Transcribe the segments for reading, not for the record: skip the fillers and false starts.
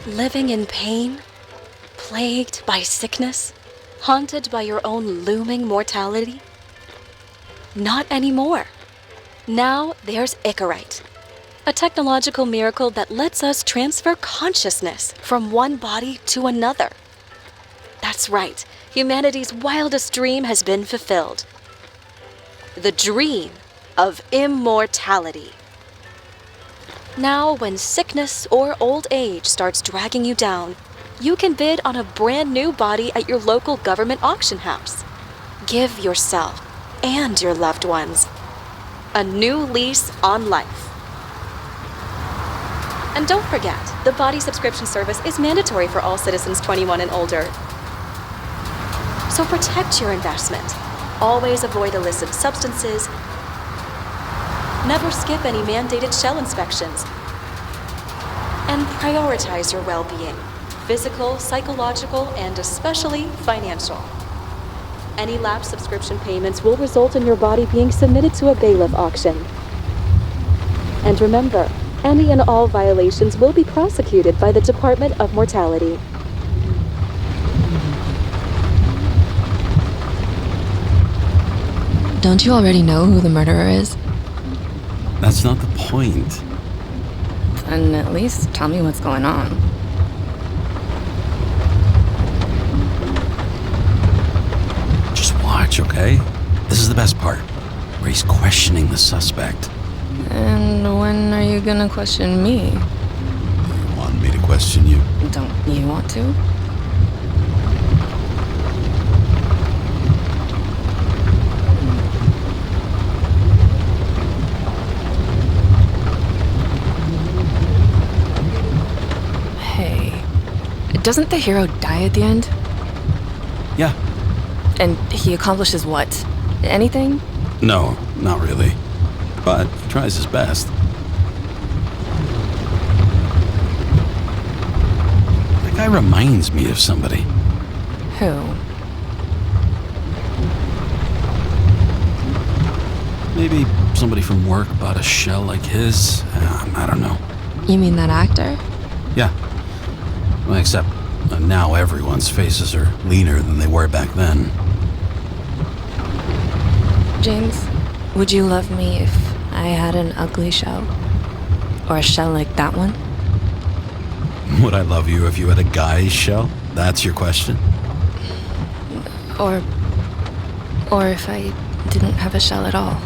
Living in pain? Plagued by sickness? Haunted by your own looming mortality? Not anymore. Now there's Icarite, a technological miracle that lets us transfer consciousness from one body to another. That's right, humanity's wildest dream has been fulfilled. The dream of immortality. Now, when sickness or old age starts dragging you down, you can bid on a brand new body at your local government auction house. Give yourself and your loved ones a new lease on life. And don't forget, the body subscription service is mandatory for all citizens 21 and older. So protect your investment. Always avoid illicit substances. Never skip any mandated shell inspections. And prioritize your well-being, physical, psychological, and especially financial. Any lapsed subscription payments will result in your body being submitted to a bailiff auction. And remember, any and all violations will be prosecuted by the Department of Mortality. Don't you already know who the murderer is? That's not the point. Then at least tell me what's going on. Just watch, okay? This is the best part, where he's questioning the suspect. And when are you gonna question me? You want me to question you? Don't you want to? Hey, doesn't the hero die at the end? Yeah. And he accomplishes what? Anything? No, not really. But he tries his best. That guy reminds me of somebody. Who? Maybe somebody from work bought a shell like his. I don't know. You mean that actor? Yeah. Well, except now everyone's faces are leaner than they were back then. James, would you love me if I had an ugly shell? Or a shell like that one? Would I love you if you had a guy's shell? That's your question? Or if I didn't have a shell at all?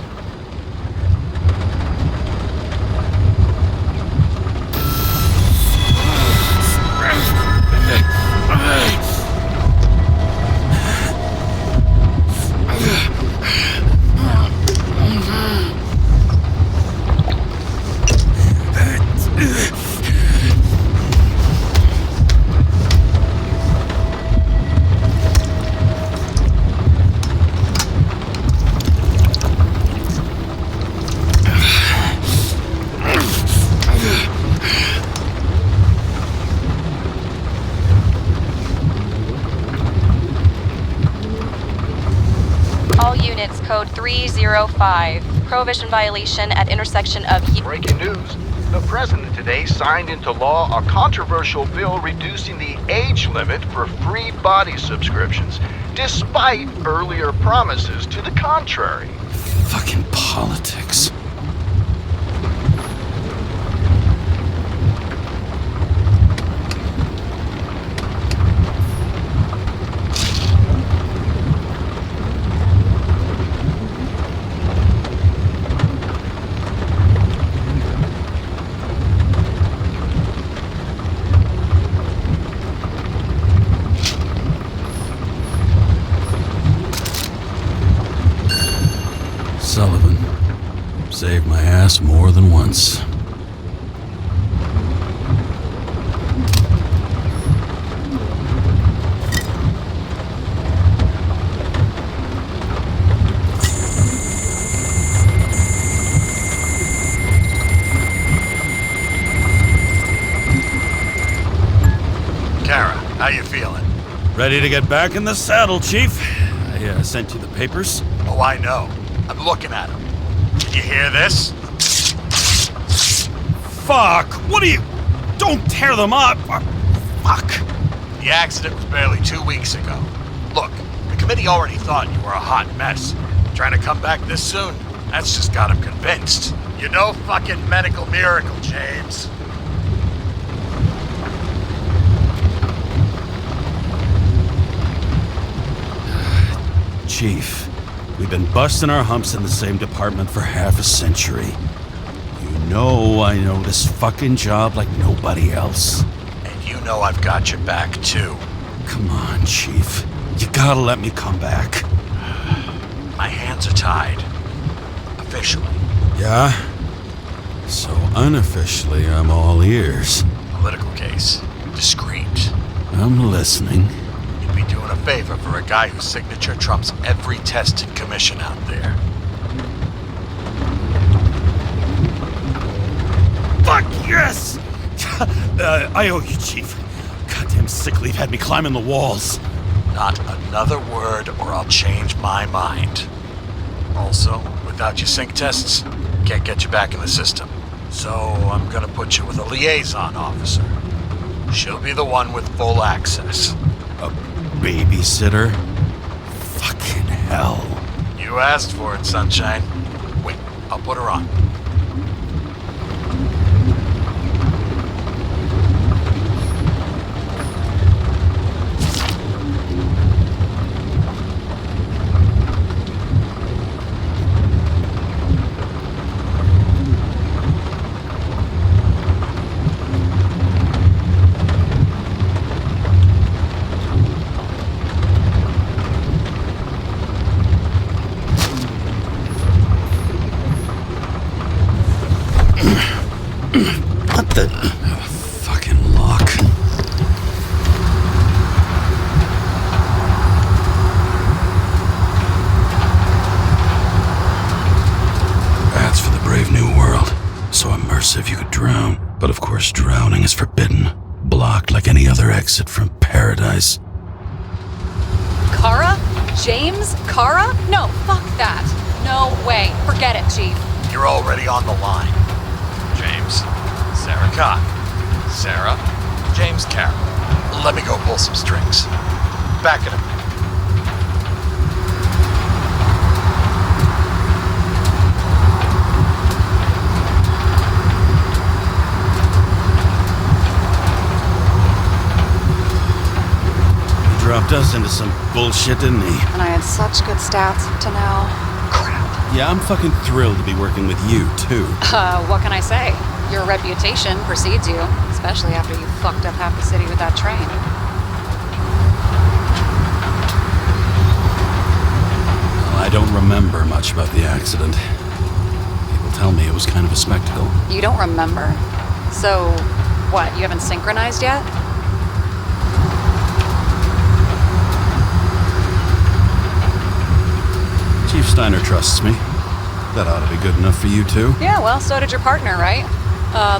All units, code 305. Prohibition violation at intersection of... Breaking news. The president today signed into law a controversial bill reducing the age limit for free body subscriptions, despite earlier promises to the contrary. Fucking politics. Sullivan saved my ass more than once. Kara, how you feeling? Ready to get back in the saddle, Chief. I sent you the papers. Oh, I know. I'm looking at them. Can you hear this? Fuck! What are you... Don't tear them up! Fuck. The accident was barely 2 weeks ago. Look, the committee already thought you were a hot mess. Trying to come back this soon? That's just got them convinced. You're no fucking medical miracle, James. Chief, we've been busting our humps in the same department for half a century. You know I know this fucking job like nobody else. And you know I've got your back, too. Come on, Chief. You gotta let me come back. My hands are tied. Officially. Yeah? So unofficially, I'm all ears. Political case. Discreet. I'm listening. You'd be doing a favor for a guy whose signature trumps every test and commission out there. Fuck yes! I owe you, Chief. Goddamn sick leave had me climbing the walls. Not another word or I'll change my mind. Also, without your sync tests, can't get you back in the system. So I'm gonna put you with a liaison officer. She'll be the one with full access. A babysitter? Fucking hell. You asked for it, Sunshine. Wait, I'll put her on. What the... fucking lock. That's for the brave new world. So immersive you could drown. But of course drowning is forbidden. Blocked like any other exit from paradise. Kara? James? Kara? No, fuck that. No way. Forget it, Chief. You're already on the line. James, Sarah Cott. Sarah, James Carroll. Let me go pull some strings. Back in a minute. He dropped us into some bullshit, didn't he? And I had such good stats up to now. Crap. Yeah, I'm fucking thrilled to be working with you, too. What can I say? Your reputation precedes you, especially after you fucked up half the city with that train. Well, I don't remember much about the accident. People tell me it was kind of a spectacle. You don't remember? So, what, you haven't synchronized yet? Chief Steiner trusts me. That ought to be good enough for you, too. Yeah, well, so did your partner, right?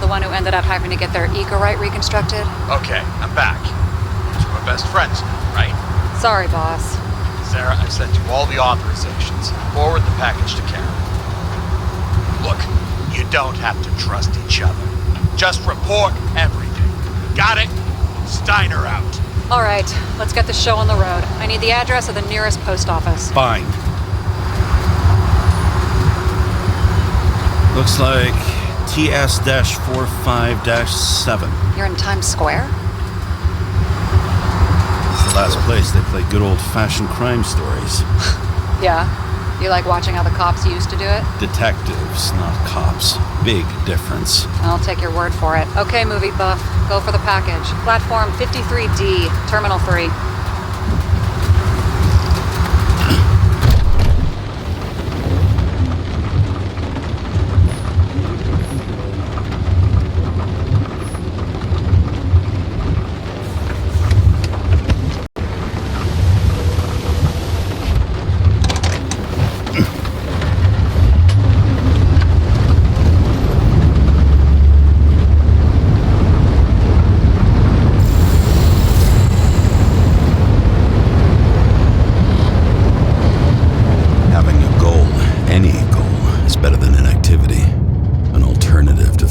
The one who ended up having to get their eco-right reconstructed. Okay, I'm back. So we're best friends now, right? Sorry, boss. Sarah, I sent you all the authorizations. Forward the package to Karen. Look, you don't have to trust each other. Just report everything. Got it? Steiner out. All right, let's get the show on the road. I need the address of the nearest post office. Fine. Looks like TS-45-7. You're in Times Square? It's the last place they play good old-fashioned crime stories. Yeah. You like watching how the cops used to do it? Detectives, not cops. Big difference. I'll take your word for it. Okay, movie buff. Go for the package. Platform 53D, Terminal 3.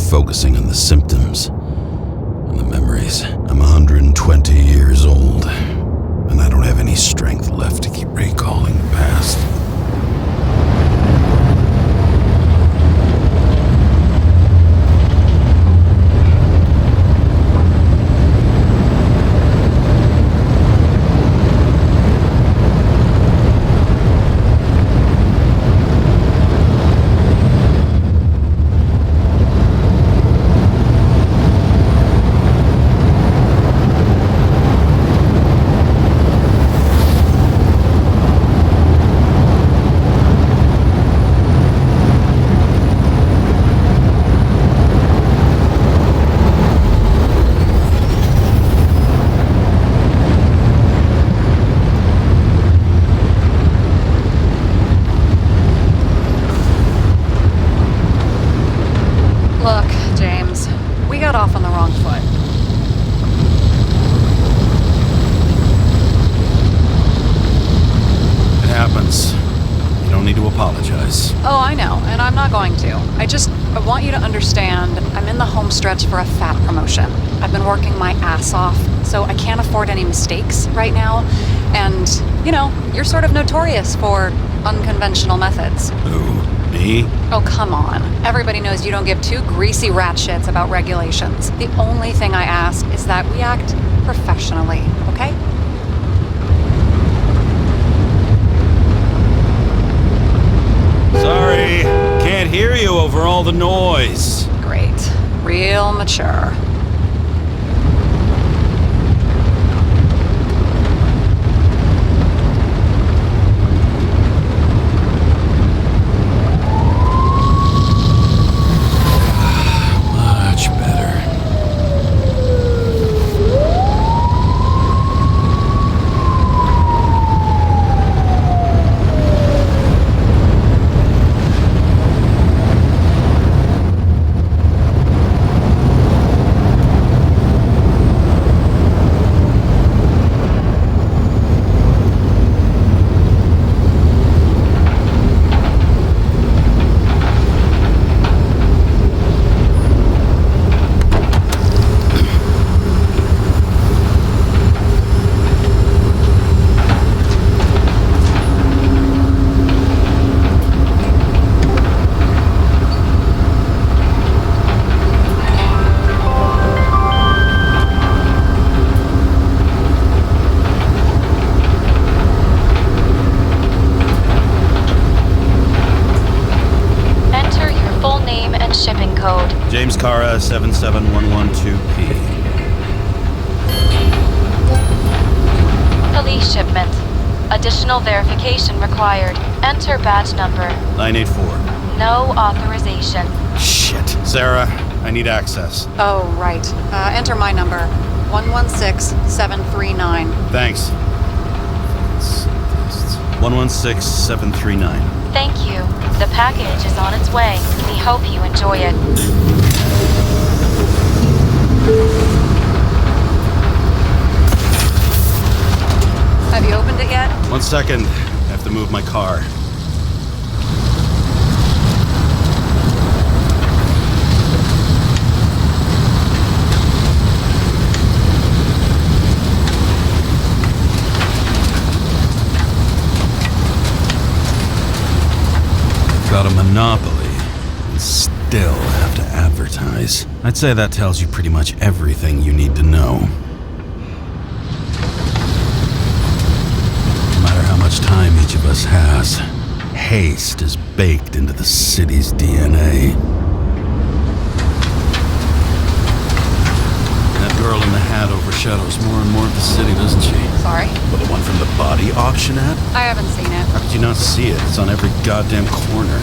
Focusing on the symptoms and the memories. I'm I'm 120 years old, and I don't have any strength left to keep recalling the past. Look, James, we got off on the wrong foot. It happens. You don't need to apologize. Oh, I know, and I'm not going to. I want you to understand, I'm in the home stretch for a fat promotion. I've been working my ass off, so I can't afford any mistakes right now. And, you're sort of notorious for unconventional methods. Who? Me? Oh, come on. Everybody knows you don't give two greasy rat shits about regulations. The only thing I ask is that we act professionally, okay? Sorry, can't hear you over all the noise. Great. Real mature. Much better. Shipping code. James Cara 77112P. Police shipment. Additional verification required. Enter badge number. 984. No authorization. Shit. Sarah, I need access. Oh, right. Enter my number. 116739. Thanks. 116739. Thank you. The package is on its way. We hope you enjoy it. Have you opened it yet? 1 second. I have to move my car. Got a monopoly and still have to advertise. I'd say that tells you pretty much everything you need to know. No matter how much time each of us has, haste is baked into the city's DNA. That girl in the hat overshadows more and more of the city, doesn't she? Sorry? Well, the one from the body auction ad? I haven't seen it. How could you not see it? It's on every goddamn corner.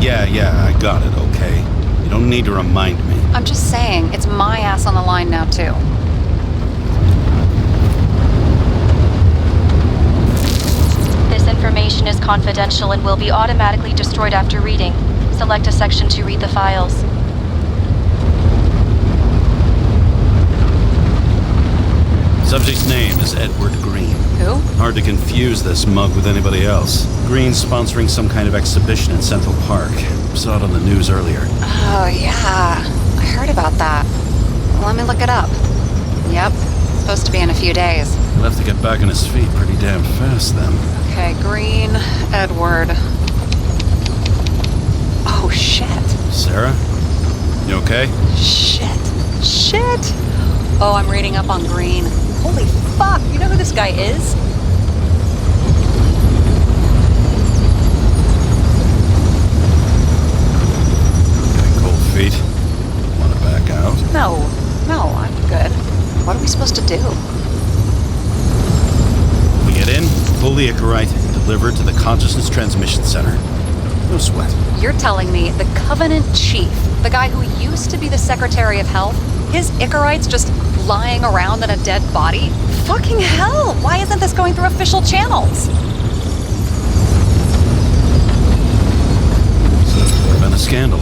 Yeah, I got it, okay? You don't need to remind me. I'm just saying, it's my ass on the line now, too. This information is confidential and will be automatically destroyed after reading. Select a section to read the files. Subject's name is Edward Green. Who? Hard to confuse this mug with anybody else. Green's sponsoring some kind of exhibition in Central Park. Saw it on the news earlier. Oh, yeah. I heard about that. Let me look it up. Yep. It's supposed to be in a few days. He'll have to get back on his feet pretty damn fast then. Okay, Green, Edward. Oh, shit. Sarah? You okay? Shit. Oh, I'm reading up on Green. Holy fuck, you know who this guy is? Getting cold feet? Want to back out? No, I'm good. What are we supposed to do? We get in, pull the Icarite, and deliver it to the Consciousness Transmission Center. No sweat. You're telling me the Covenant Chief, the guy who used to be the Secretary of Health, his Icarite's just lying around in a dead body? Fucking hell! Why isn't this going through official channels? Would have been a scandal.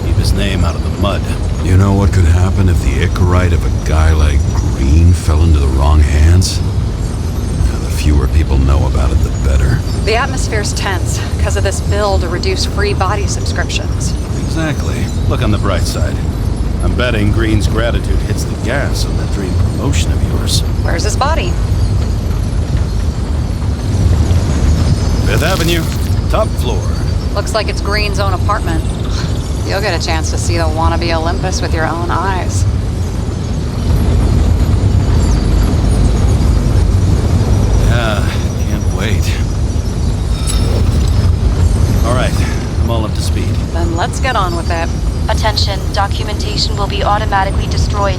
Keep his name out of the mud. You know what could happen if the Icarite of a guy like Green fell into the wrong hands? The fewer people know about it, the better. The atmosphere's tense because of this bill to reduce free body subscriptions. Exactly. Look on the bright side. I'm betting Green's gratitude hits the gas on that dream promotion of yours. Where's his body? Fifth Avenue, top floor. Looks like it's Green's own apartment. You'll get a chance to see the wannabe Olympus with your own eyes. Yeah, can't wait. All right, I'm all up to speed. Then let's get on with it. Attention, documentation will be automatically destroyed.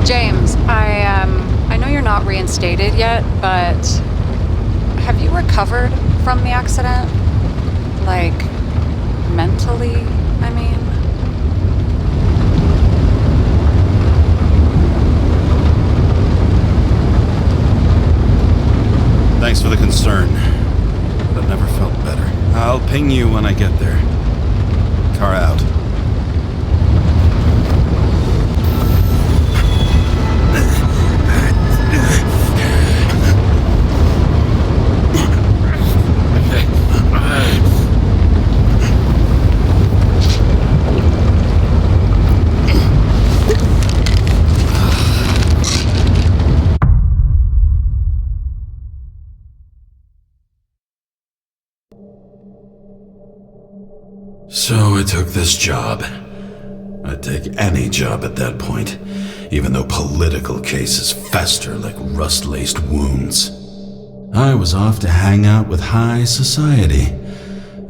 James, I know you're not reinstated yet, but have you recovered from the accident? Like, mentally, I mean? Thanks for the concern, but I've never felt better. I'll ping you when I get there. Car out. So I took this job. I'd take any job at that point, even though political cases fester like rust-laced wounds. I was off to hang out with high society,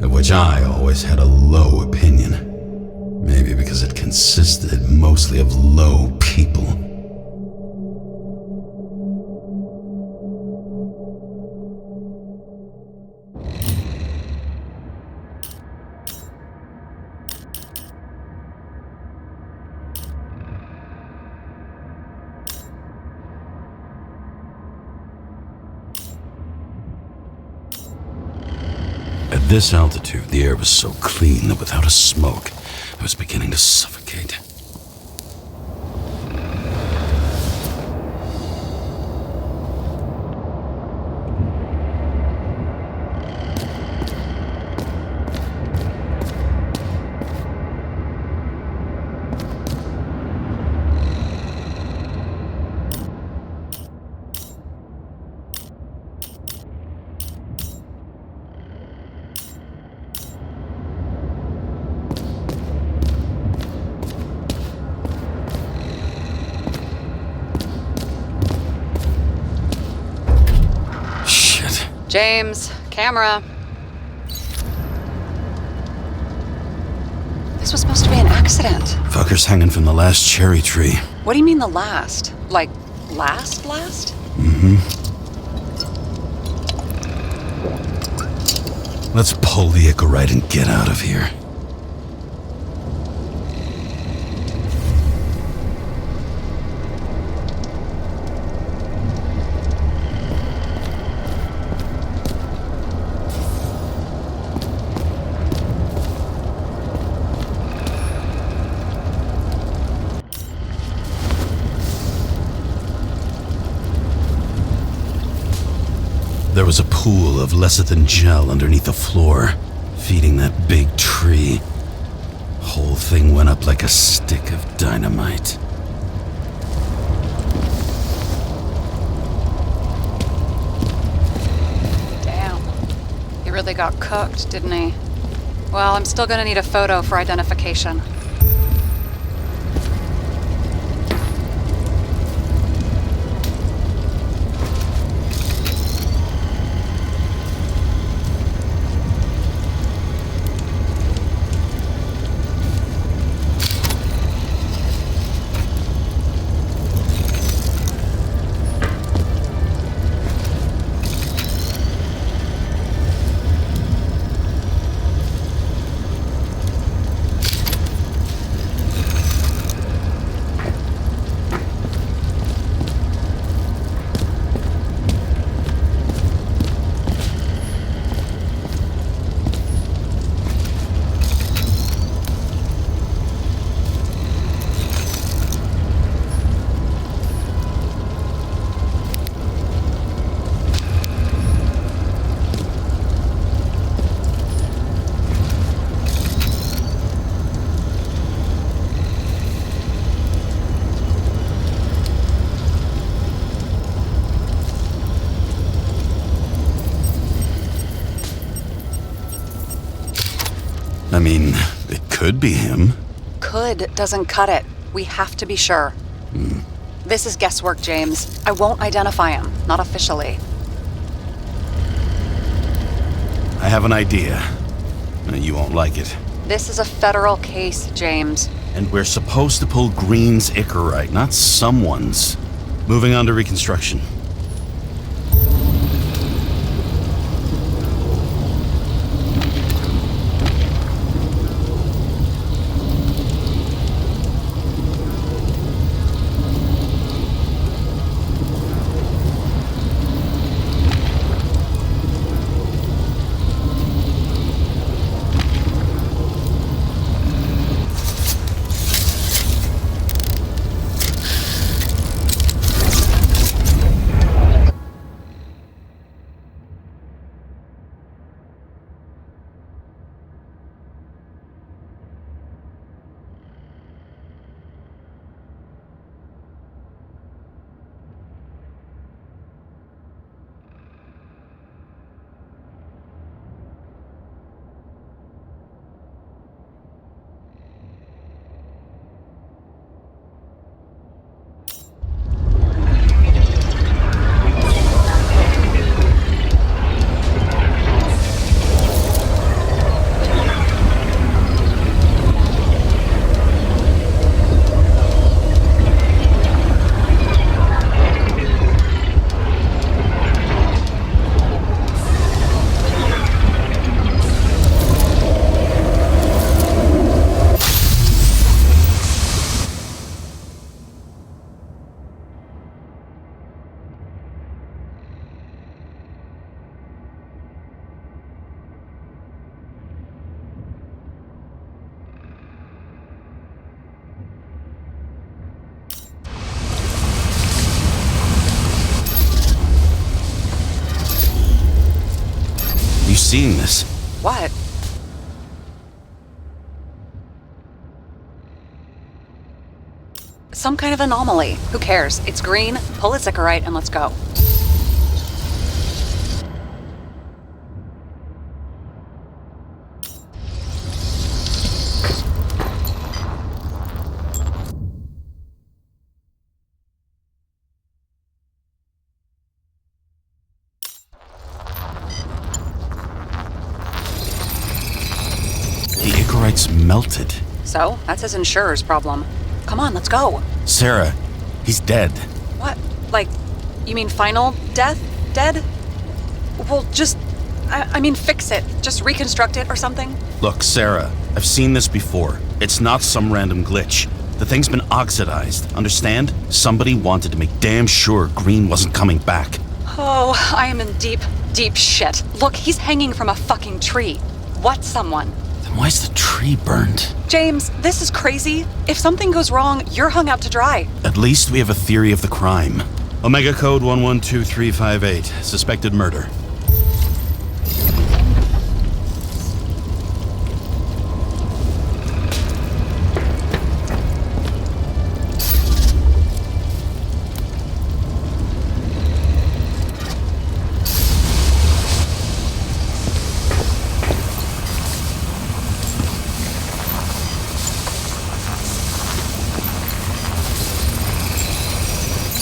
of which I always had a low opinion. Maybe because it consisted mostly of low people. At this altitude, the air was so clean that without a smoke, I was beginning to suffocate. James, camera. This was supposed to be an accident. Fucker's hanging from the last cherry tree. What do you mean the last? Like, last? Mm-hmm. Let's pull the Icarite and get out of here. There was a pool of lecithin gel underneath the floor, feeding that big tree. Whole thing went up like a stick of dynamite. Damn. He really got cooked, didn't he? Well, I'm still gonna need a photo for identification. I mean, it could be him. Could doesn't cut it. We have to be sure. This is guesswork, James. I won't identify him. Not officially. I have an idea. You won't like it. This is a federal case, James. And we're supposed to pull Green's Icarite, not someone's. Moving on to reconstruction. You seeing this? What? Some kind of anomaly. Who cares? It's green, pull its Icarite, and let's go. The Icarite's melted. So, that's his insurer's problem. Come on, let's go. Sarah, he's dead. What? Like, you mean final death? Dead? Well, just I mean, fix it. Just reconstruct it or something. Look, Sarah, I've seen this before. It's not some random glitch. The thing's been oxidized, understand? Somebody wanted to make damn sure Green wasn't coming back. Oh, I am in deep, deep shit. Look, he's hanging from a fucking tree. What someone? Then why's the tree burned? James, this is crazy. If something goes wrong, you're hung out to dry. At least we have a theory of the crime. Omega Code 112358. Suspected murder.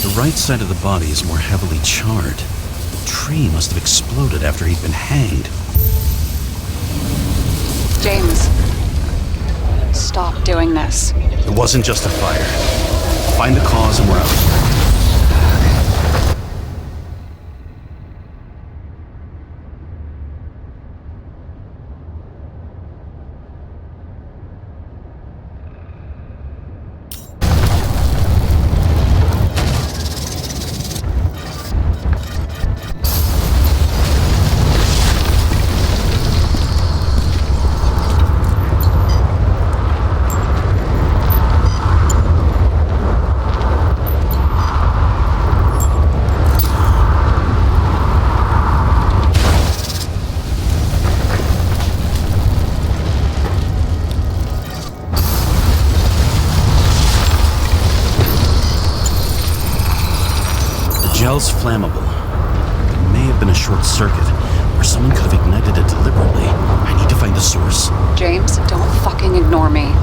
The right side of the body is more heavily charred. The tree must have exploded after he'd been hanged. James, stop doing this. It wasn't just a fire. Find the cause and we're out. Gel's flammable. There may have been a short circuit, or someone could have ignited it deliberately. I need to find the source. James, don't fucking ignore me.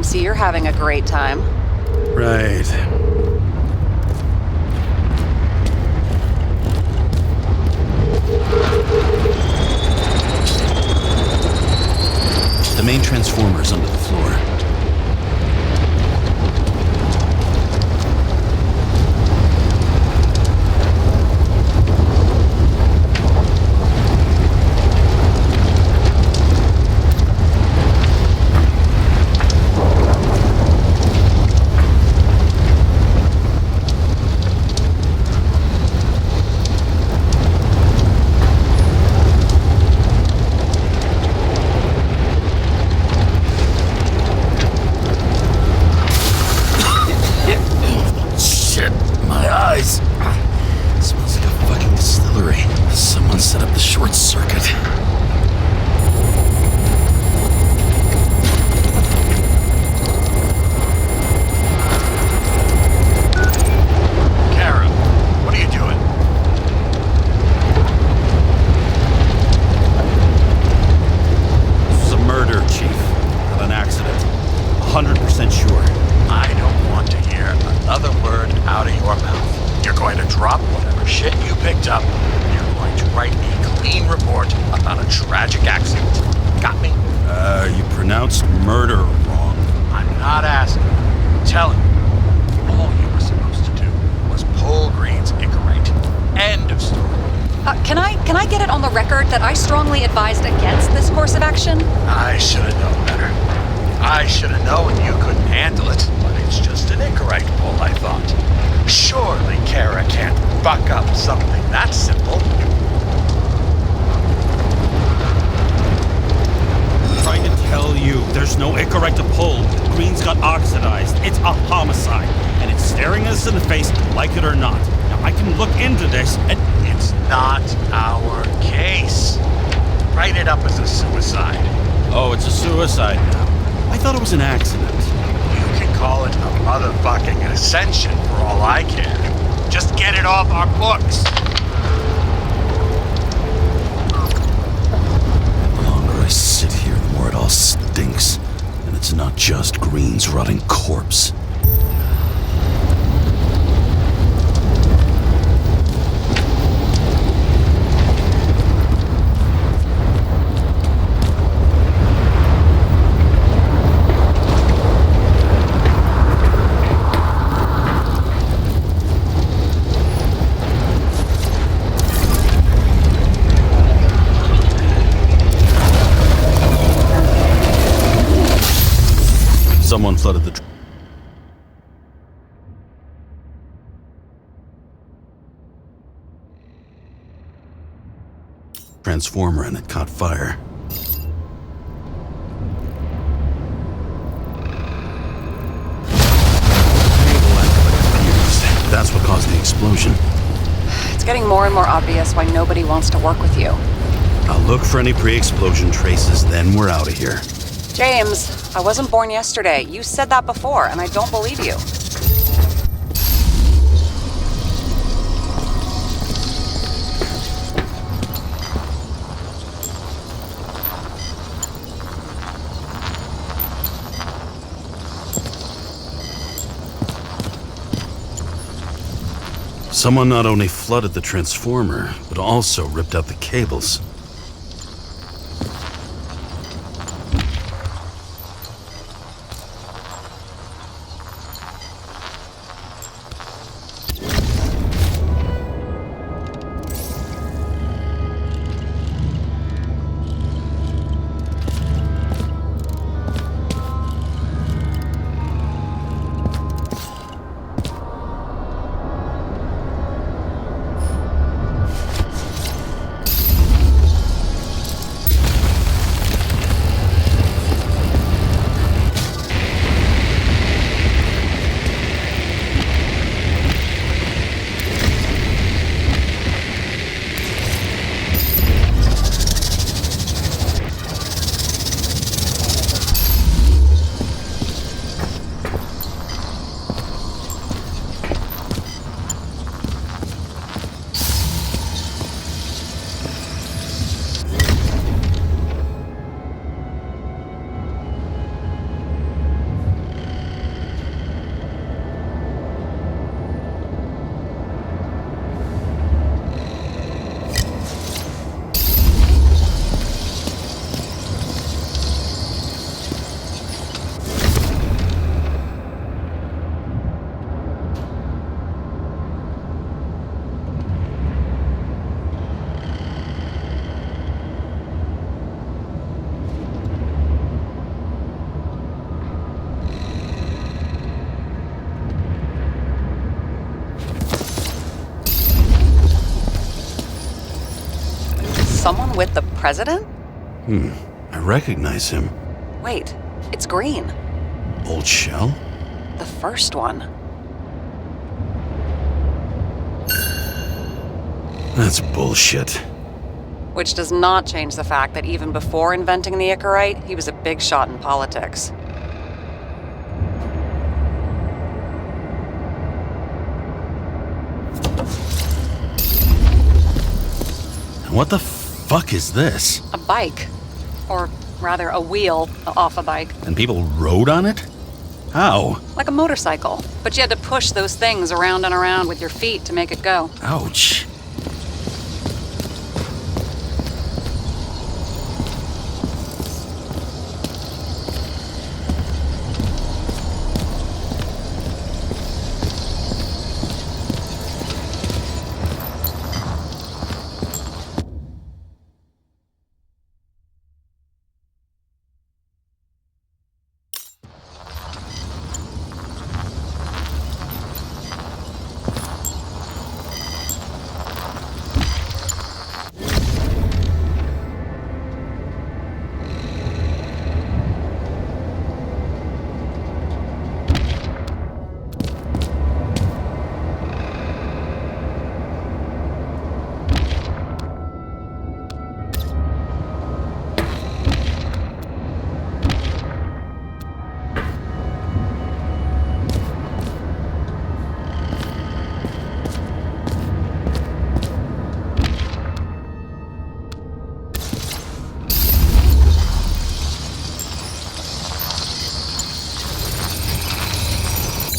See, you're having a great time. Right. The main transformer's under the floor. Set up the short circuit. Kara, what are you doing? This is a murder, Chief. Not an accident. 100% sure. I don't want to hear another word out of your mouth. You're going to drop whatever shit you picked up. You're going to write a clean report about a tragic accident. Got me? You pronounced murder wrong. I'm not asking. I'm telling you. All you were supposed to do was pull Green's Icarite. End of story. Can I get it on the record that I strongly advised against this course of action? I should have known better. I should have known you couldn't handle it, but it's just an Icarite pull, I thought. Surely Kara can't fuck up something that simple. you, there's no Icarite to pull. Green's got oxidized. It's a homicide. And it's staring us in the face, like it or not. Now, I can look into this and... It's not our case. Write it up as a suicide. Oh, it's a suicide now. I thought it was an accident. You can call it a motherfucking ascension for all I care. Just get it off our books. The longer I sit here, the more it all stinks. And it's not just Green's rotting corpse. Someone flooded the... transformer and it caught fire. That's what caused the explosion. It's getting more and more obvious why nobody wants to work with you. I'll look for any pre-explosion traces, then we're out of here. James, I wasn't born yesterday. You said that before, and I don't believe you. Someone not only flooded the transformer, but also ripped out the cables. Someone with the president? I recognize him. Wait, it's Green. Old Shell? The first one. That's bullshit. Which does not change the fact that even before inventing the Icarite, he was a big shot in politics. What the fuck is this? A bike. Or rather, a wheel off a bike. And people rode on it? How? Like a motorcycle. But you had to push those things around and around with your feet to make it go. Ouch.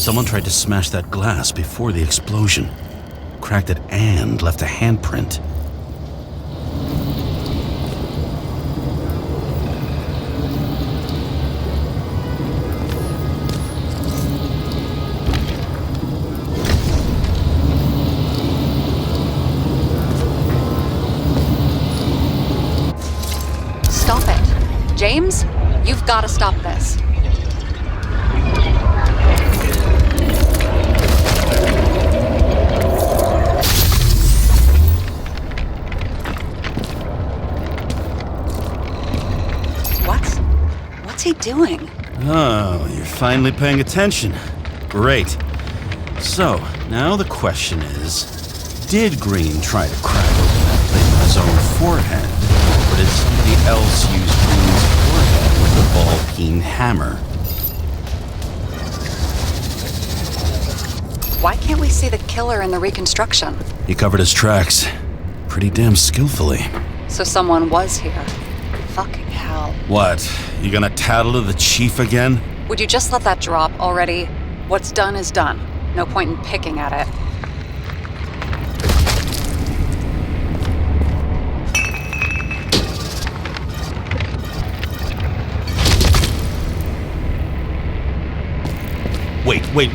Someone tried to smash that glass before the explosion. Cracked it and left a handprint. Stop it. James, you've got to stop this. What's he doing? Oh, you're finally paying attention. Great. So, now the question is, did Green try to crack open that plate with his own forehead, or did somebody else use Green's forehead with a ball-peen hammer? Why can't we see the killer in the reconstruction? He covered his tracks pretty damn skillfully. So someone was here. Fucking hell. What? You gonna tattle to the chief again? Would you just let that drop already? What's done is done. No point in picking at it.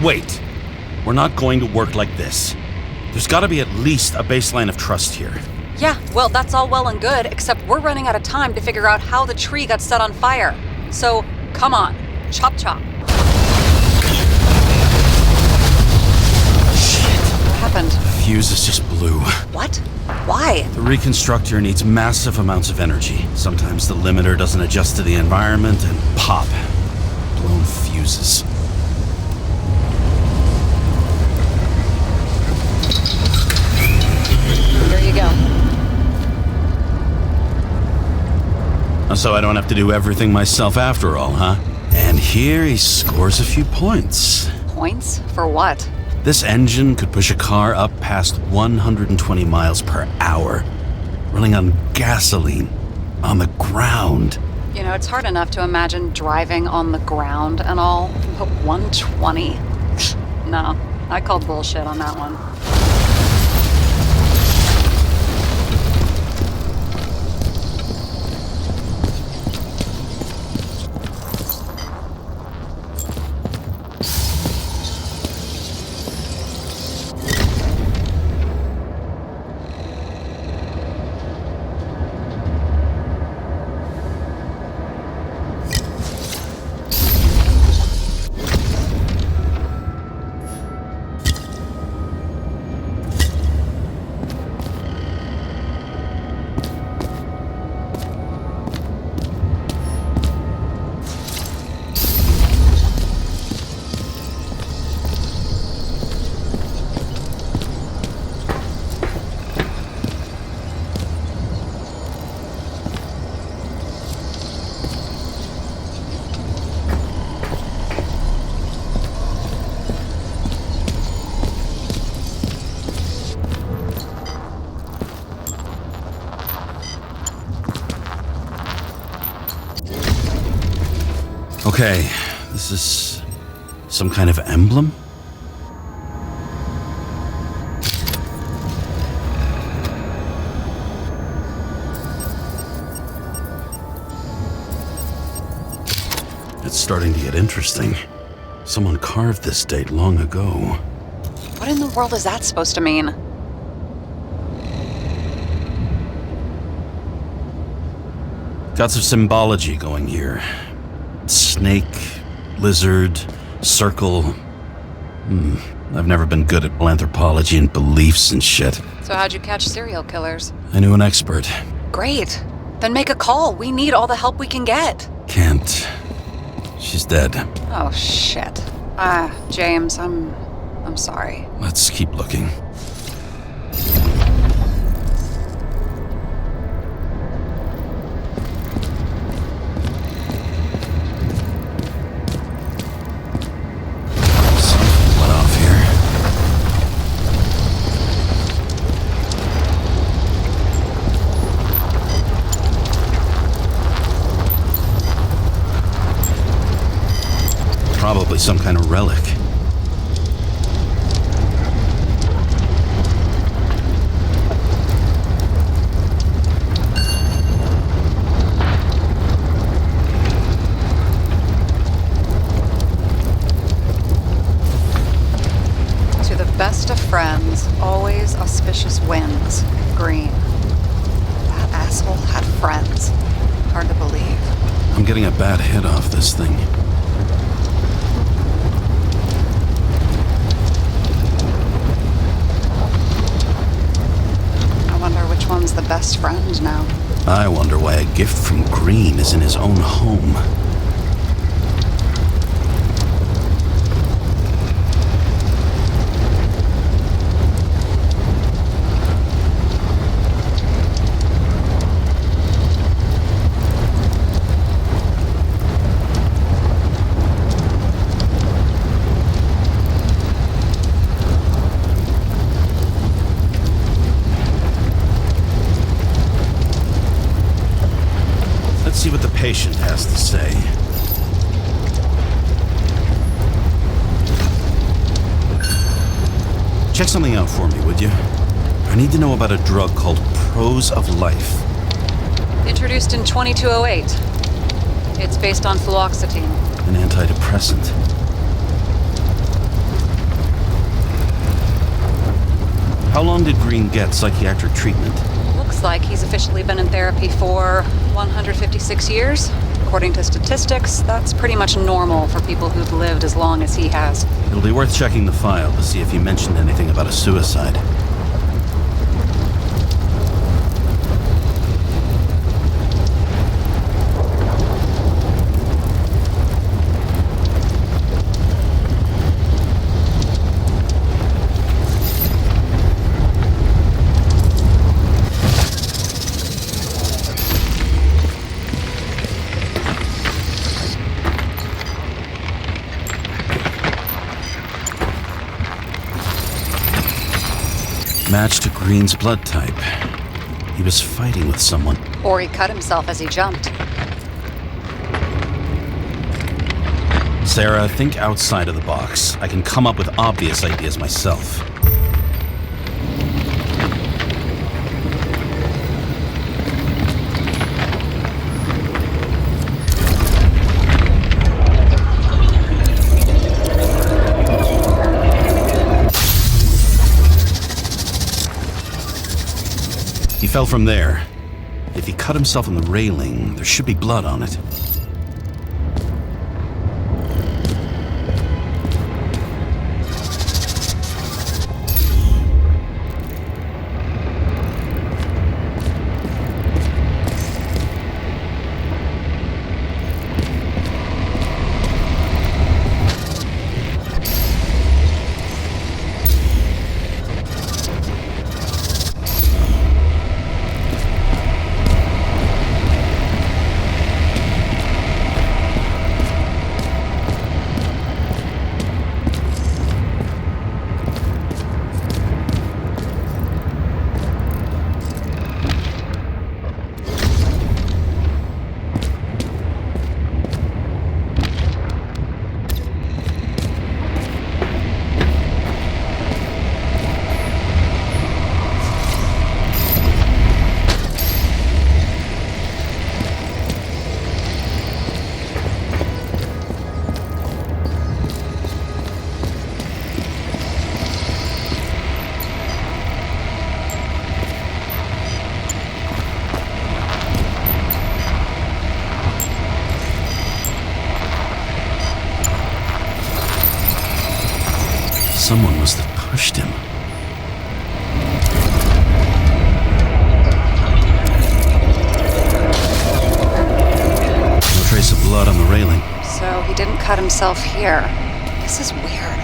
Wait. We're not going to work like this. There's gotta be at least a baseline of trust here. Yeah, well, that's all well and good, except we're running out of time to figure out how the tree got set on fire. So, come on. Chop chop. Shit. What happened? Fuses just blew. What? Why? The reconstructor needs massive amounts of energy. Sometimes the limiter doesn't adjust to the environment and pop. Blown fuses. Here you go. So I don't have to do everything myself after all, huh? And here he scores a few points. Points? For what? This engine could push a car up past 120 miles per hour, running on gasoline, on the ground. You know, it's hard enough to imagine driving on the ground and all, but 120? No, I call bullshit on that one. Okay, this is some kind of emblem? It's starting to get interesting. Someone carved this date long ago. What in the world is that supposed to mean? Got some symbology going here. Snake, lizard, circle. I've never been good at anthropology and beliefs and shit. So how'd you catch serial killers? I knew an expert. Great. Then make a call. We need all the help we can get. Can't. She's dead. Oh, shit. James, I'm sorry. Let's keep looking. Something went off here. Probably some kind of relic. Green. That asshole had friends. Hard to believe. I'm getting a bad hit off this thing. I wonder which one's the best friend now. I wonder why a gift from Green is in his own home. Let's see what the patient has to say. Check something out for me, would you? I need to know about a drug called Prose of Life. Introduced in 2208. It's based on fluoxetine. An antidepressant. How long did Green get psychiatric treatment? Looks like he's officially been in therapy for 156 years. According to statistics, that's pretty much normal for people who've lived as long as he has. It'll be worth checking the file to see if he mentioned anything about a suicide. Match to Green's blood type. He was fighting with someone. Or he cut himself as he jumped. Sarah, think outside of the box. I can come up with obvious ideas myself. He fell from there. If he cut himself on the railing, there should be blood on it. Someone must have pushed him. No trace of blood on the railing. So he didn't cut himself here. This is weird.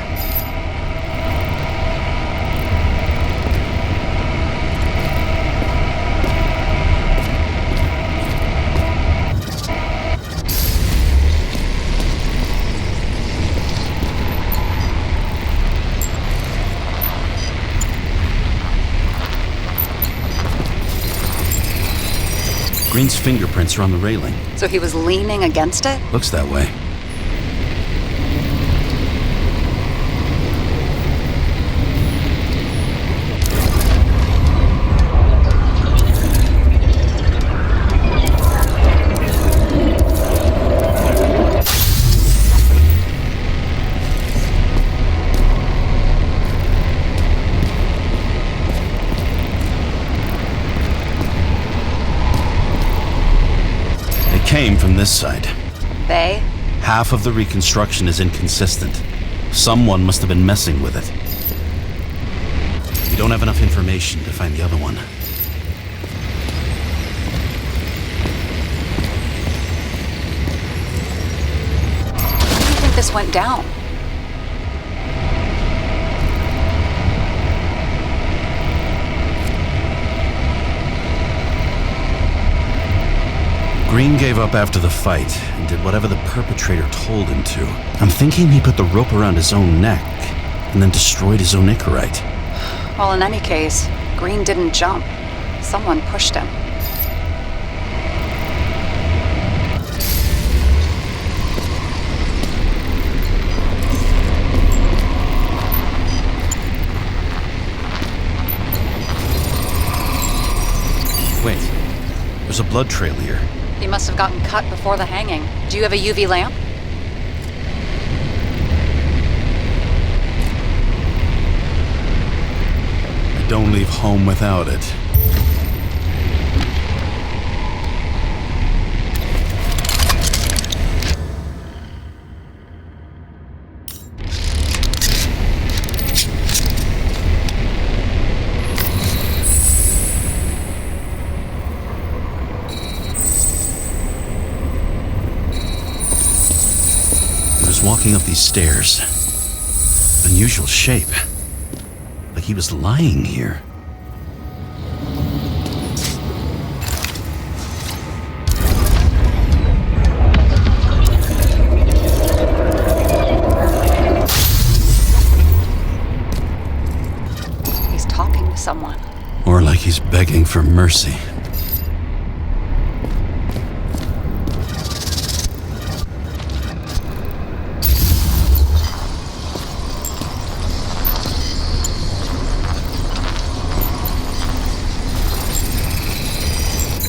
Green's fingerprints are on the railing. So he was leaning against it? Looks that way. came from this side. They? Half of the reconstruction is inconsistent. Someone must have been messing with it. We don't have enough information to find the other one. How do you think this went down? Green gave up after the fight and did whatever the perpetrator told him to. I'm thinking he put the rope around his own neck and then destroyed his own Icarite. Well, in any case, Green didn't jump. Someone pushed him. Wait, there's a blood trail here. He must have gotten cut before the hanging. Do you have a UV lamp? I don't leave home without it. Walking up these stairs. Unusual shape. Like he was lying here. He's talking to someone. Or like he's begging for mercy.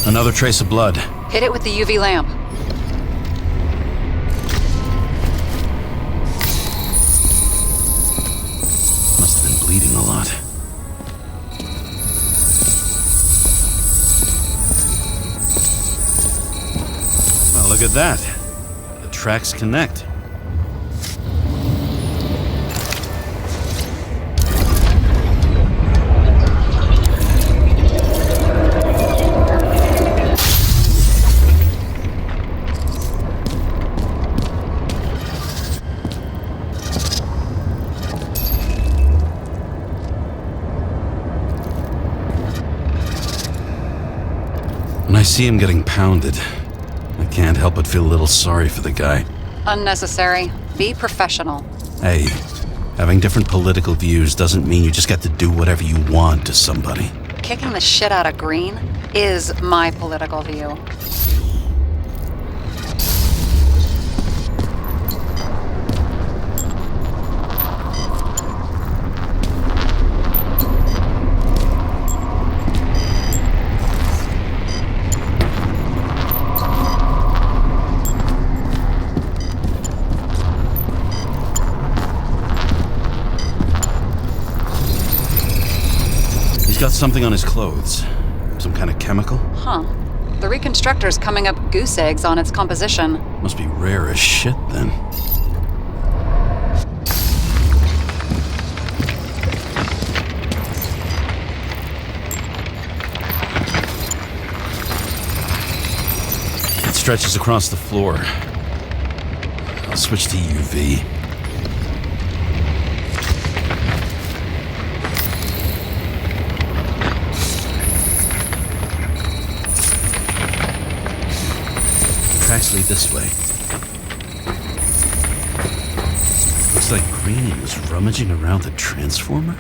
Another trace of blood. Hit it with the UV lamp. Must have been bleeding a lot. Well, look at that. The tracks connect. When I see him getting pounded, I can't help but feel a little sorry for the guy. Unnecessary. Be professional. Hey, having different political views doesn't mean you just get to do whatever you want to somebody. Kicking the shit out of Green is my political view. He's got something on his clothes. Some kind of chemical? Huh. The reconstructor's coming up goose eggs on its composition. Must be rare as shit, then. It stretches across the floor. I'll switch to UV. Tracks lead this way. Looks like Green was rummaging around the transformer.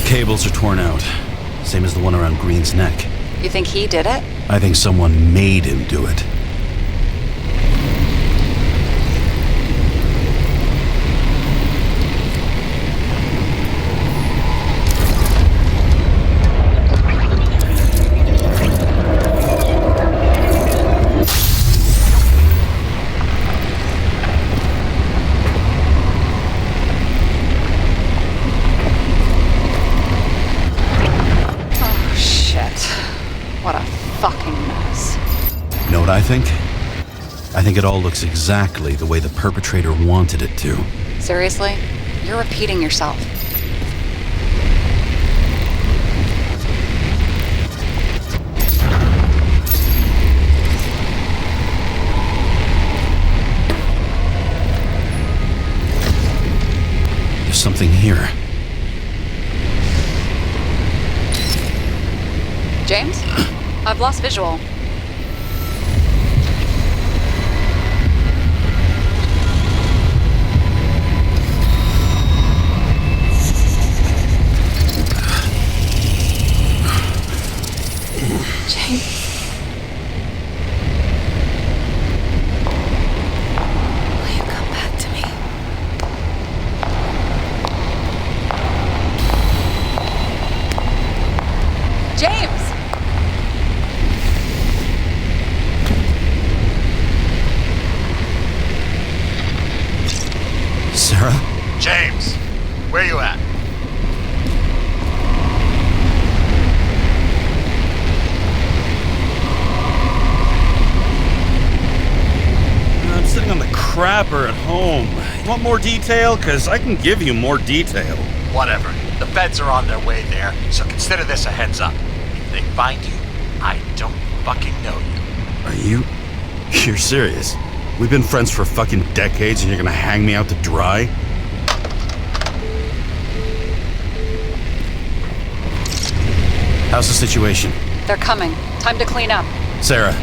Cables are torn out, same as the one around Green's neck. You think he did it? I think someone made him do it. I think? I think it all looks exactly the way the perpetrator wanted it to. Seriously? You're repeating yourself. There's something here. James? I've lost visual. James. Will you come back to me? James! Sarah? James, where you at? I'm sitting on the crapper at home. You want more detail? Because I can give you more detail. Whatever. The feds are on their way there, so consider this a heads up. If they find you, I don't fucking know you. Are you? You're serious? We've been friends for fucking decades and you're gonna hang me out to dry? How's the situation? They're coming. Time to clean up. Sarah,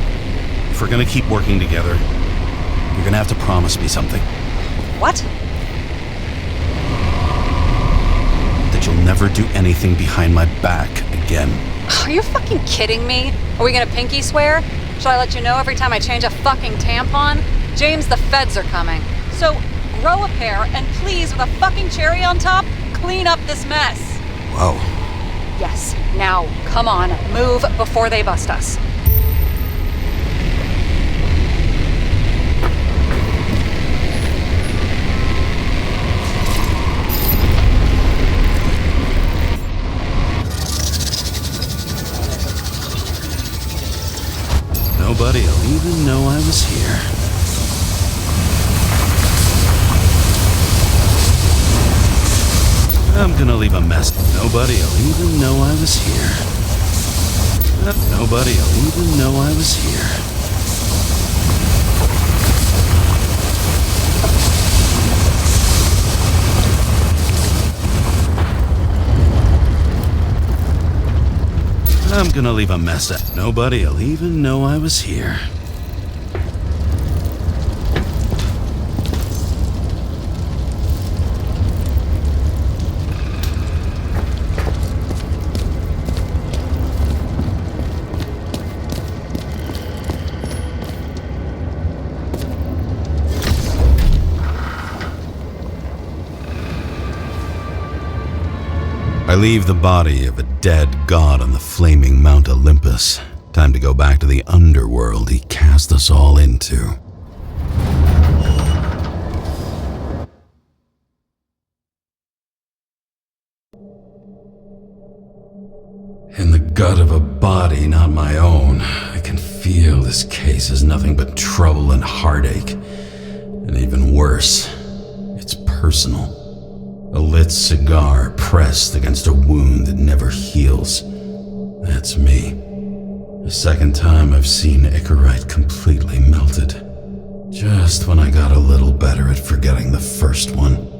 if we're gonna keep working together, you're gonna have to promise me something. What? That you'll never do anything behind my back again. Are you fucking kidding me? Are we gonna pinky swear? Should I let you know every time I change a fucking tampon? James, the feds are coming. So, grow a pair, and please, with a fucking cherry on top, clean up this mess. Whoa. Yes, now, come on, move before they bust us. Nobody'll even know I was here. I'm gonna leave a mess. Nobody'll even know I was here. Nobody'll even know I was here. I'm gonna leave a mess. Nobody'll even know I was here. I leave the body of a dead god on the flaming Mount Olympus. Time to go back to the underworld he cast us all into. In the gut of a body not my own, I can feel this case is nothing but trouble and heartache. And even worse, it's personal. A lit cigar pressed against a wound that never heals. That's me. The second time I've seen Icarite completely melted. Just when I got a little better at forgetting the first one.